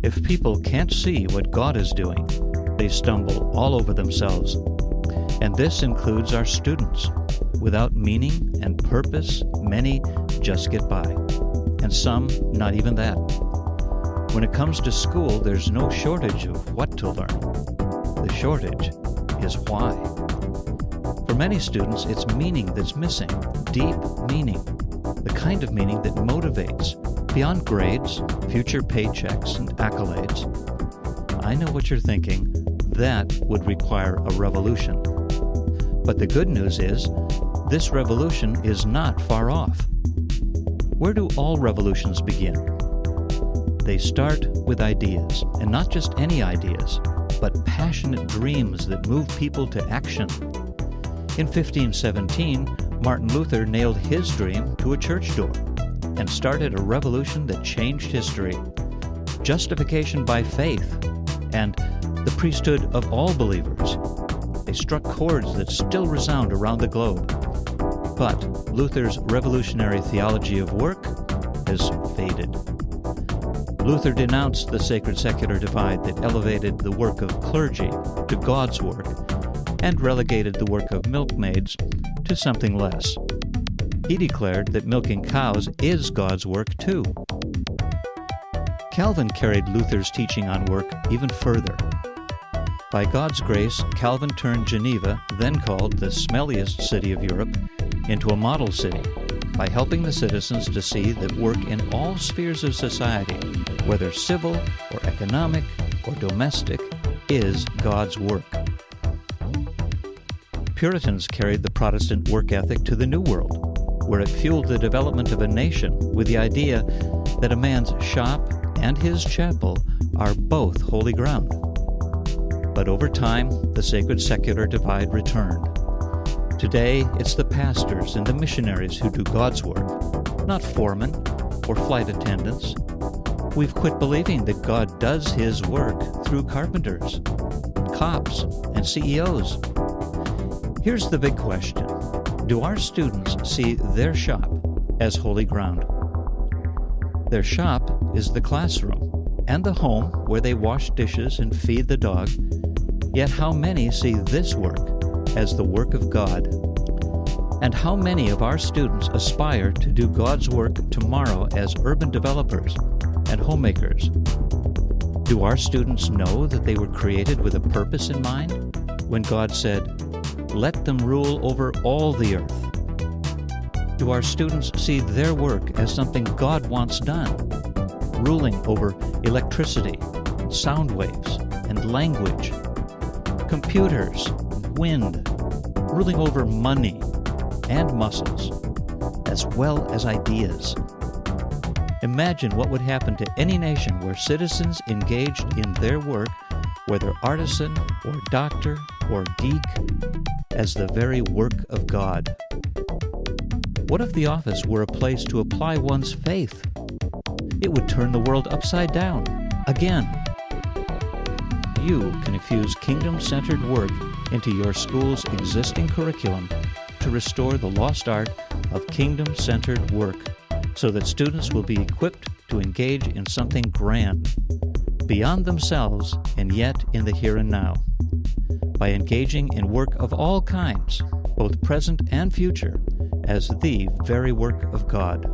If people can't see what God is doing, they stumble all over themselves. And this includes our students. Without meaning and purpose, many just get by, and some not even that. When it comes to school, there's no shortage of what to learn. The shortage is why. For many students, it's meaning that's missing, deep meaning, the kind of meaning that motivates, beyond grades, future paychecks, and accolades. I know what you're thinking. That would require a revolution. But the good news is, this revolution is not far off. Where do all revolutions begin? They start with ideas, and not just any ideas, but passionate dreams that move people to action. In 1517, Martin Luther nailed his dream to a church door and started a revolution that changed history. Justification by faith and the priesthood of all believers. They struck chords that still resound around the globe. But Luther's revolutionary theology of work has faded. Luther denounced the sacred-secular divide that elevated the work of clergy to God's work and relegated the work of milkmaids to something less. He declared that milking cows is God's work too. Calvin carried Luther's teaching on work even further. By God's grace, Calvin turned Geneva, then called the smelliest city of Europe, into a model city by helping the citizens to see that work in all spheres of society, whether civil or economic or domestic, is God's work. Puritans carried the Protestant work ethic to the New World, where it fueled the development of a nation with the idea that a man's shop and his chapel are both holy ground. But over time, the sacred-secular divide returned. Today, it's the pastors and the missionaries who do God's work, not foremen or flight attendants. We've quit believing that God does His work through carpenters, cops, and CEOs. Here's the big question. Do our students see their shop as holy ground? Their shop is the classroom and the home where they wash dishes and feed the dog. Yet how many see this work as the work of God? And how many of our students aspire to do God's work tomorrow as urban developers and homemakers? Do our students know that they were created with a purpose in mind when God said, "Let them rule over all the earth"? Do our students see their work as something God wants done, ruling over electricity, sound waves, and language, computers, wind, ruling over money and muscles, as well as ideas? Imagine what would happen to any nation where citizens engaged in their work, whether artisan or doctor or geek, as the very work of God. What if the office were a place to apply one's faith? It would turn the world upside down, again. You can infuse kingdom-centered work into your school's existing curriculum to restore the lost art of kingdom-centered work so that students will be equipped to engage in something grand, beyond themselves and yet in the here and now, by engaging in work of all kinds, both present and future, as the very work of God.